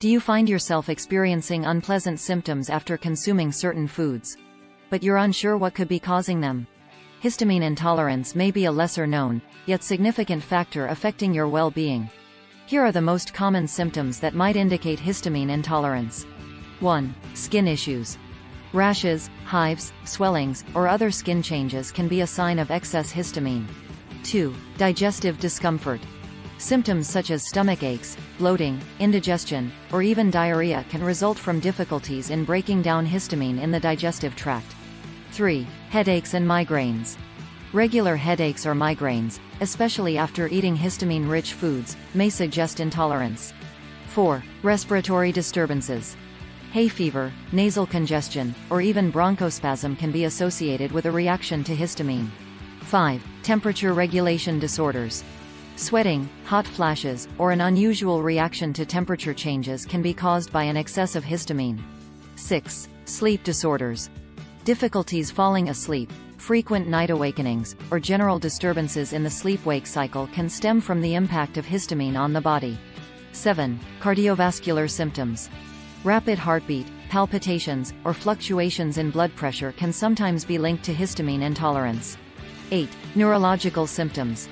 Do you find yourself experiencing unpleasant symptoms after consuming certain foods, but you're unsure what could be causing them? Histamine intolerance may be a lesser-known, yet significant factor affecting your well-being. Here are the most common symptoms that might indicate histamine intolerance. 1. Skin issues. Rashes, hives, swellings, or other skin changes can be a sign of excess histamine. 2. Digestive discomfort. Symptoms such as stomach aches, bloating, indigestion, or even diarrhea can result from difficulties in breaking down histamine in the digestive tract. 3. Headaches and migraines. Regular headaches or migraines, especially after eating histamine-rich foods, may suggest intolerance. 4. Respiratory disturbances. Hay fever, nasal congestion, or even bronchospasm can be associated with a reaction to histamine. 5. Temperature regulation disorders. Sweating, hot flashes, or an unusual reaction to temperature changes can be caused by an excess of histamine. 6. Sleep disorders. Difficulties falling asleep, frequent night awakenings, or general disturbances in the sleep-wake cycle can stem from the impact of histamine on the body. 7. Cardiovascular symptoms. Rapid heartbeat, palpitations, or fluctuations in blood pressure can sometimes be linked to histamine intolerance. 8. Neurological symptoms.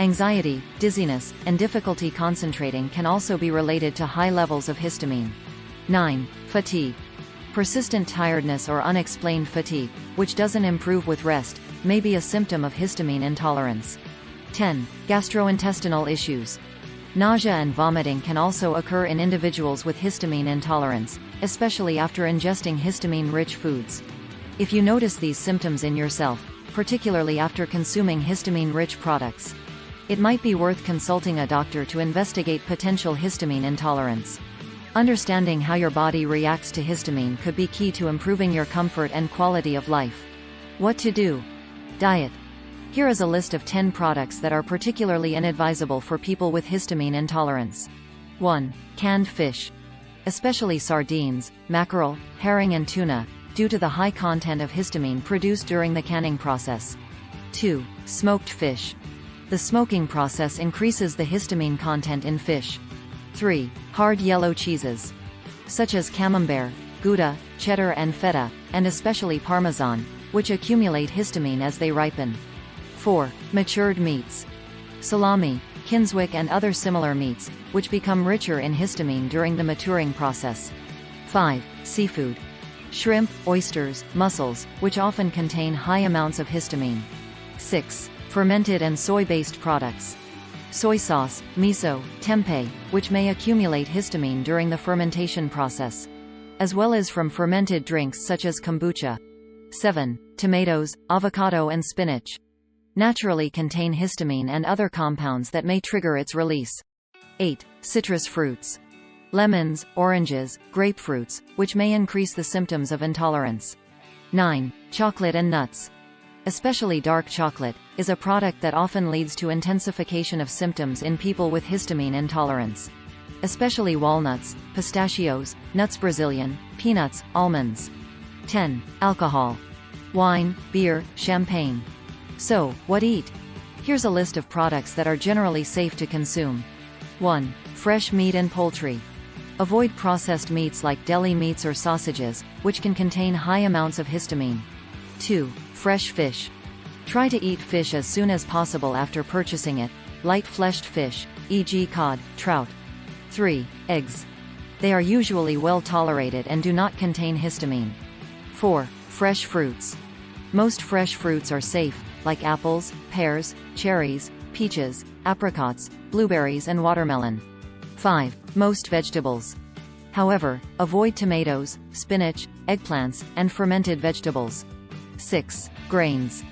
Anxiety, dizziness, and difficulty concentrating can also be related to high levels of histamine. 9. Fatigue. Persistent tiredness or unexplained fatigue, which doesn't improve with rest, may be a symptom of histamine intolerance. 10. Gastrointestinal issues. Nausea and vomiting can also occur in individuals with histamine intolerance, especially after ingesting histamine-rich foods. If you notice these symptoms in yourself, particularly after consuming histamine-rich products, it might be worth consulting a doctor to investigate potential histamine intolerance. Understanding how your body reacts to histamine could be key to improving your comfort and quality of life. What to do? Diet. Here is a list of 10 products that are particularly inadvisable for people with histamine intolerance. 1. Canned fish. Especially sardines, mackerel, herring and tuna, due to the high content of histamine produced during the canning process. 2. Smoked fish. The smoking process increases the histamine content in fish. 3. Hard yellow cheeses, such as camembert, Gouda, cheddar and feta, and especially Parmesan, which accumulate histamine as they ripen. 4. Matured meats. Salami, Kinswick and other similar meats, which become richer in histamine during the maturing process. 5. Seafood. Shrimp, oysters, mussels, which often contain high amounts of histamine. 6. Fermented and soy-based products. Soy sauce, miso, tempeh, which may accumulate histamine during the fermentation process, as well as from fermented drinks such as kombucha. 7. Tomatoes, avocado and spinach. Naturally contain histamine and other compounds that may trigger its release. 8. Citrus fruits. Lemons, oranges, grapefruits, which may increase the symptoms of intolerance. 9. Chocolate and nuts. Especially dark chocolate, is a product that often leads to intensification of symptoms in people with histamine intolerance. Especially walnuts, pistachios, nuts Brazilian, peanuts, almonds. 10. Alcohol. Wine, beer, champagne. So, what eat? Here's a list of products that are generally safe to consume. 1. Fresh meat and poultry. Avoid processed meats like deli meats or sausages, which can contain high amounts of histamine. 2. Fresh fish. Try to eat fish as soon as possible after purchasing it, light-fleshed fish, e.g. cod, trout. 3. Eggs. They are usually well tolerated and do not contain histamine. 4. Fresh fruits. Most fresh fruits are safe, like apples, pears, cherries, peaches, apricots, blueberries and watermelon. 5. Most vegetables. However, avoid tomatoes, spinach, eggplants, and fermented vegetables. 6. Grains.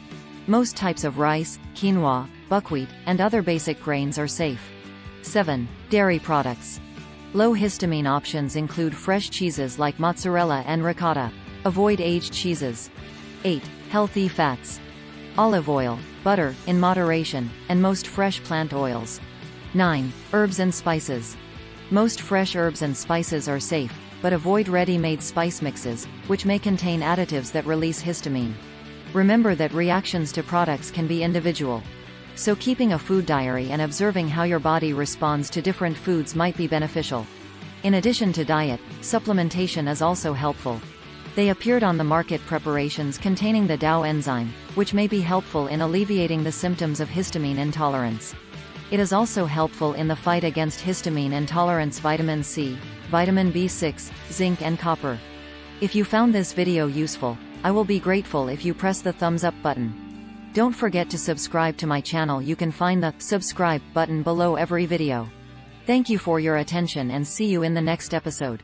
Most types of rice, quinoa, buckwheat, and other basic grains are safe. 7. Dairy products. Low histamine options include fresh cheeses like mozzarella and ricotta. Avoid aged cheeses. 8. Healthy fats. Olive oil, butter, in moderation, and most fresh plant oils. 9. Herbs and spices. Most fresh herbs and spices are safe, but avoid ready-made spice mixes, which may contain additives that release histamine. Remember that reactions to products can be individual. So keeping a food diary and observing how your body responds to different foods might be beneficial. In addition to diet, supplementation is also helpful. They appeared on the market preparations containing the DAO enzyme, which may be helpful in alleviating the symptoms of histamine intolerance. It is also helpful in the fight against histamine intolerance. Vitamin C, vitamin B6, zinc and copper. If you found this video useful, I will be grateful if you press the thumbs up button. Don't forget to subscribe to my channel. You can find the subscribe button below every video. Thank you for your attention and see you in the next episode.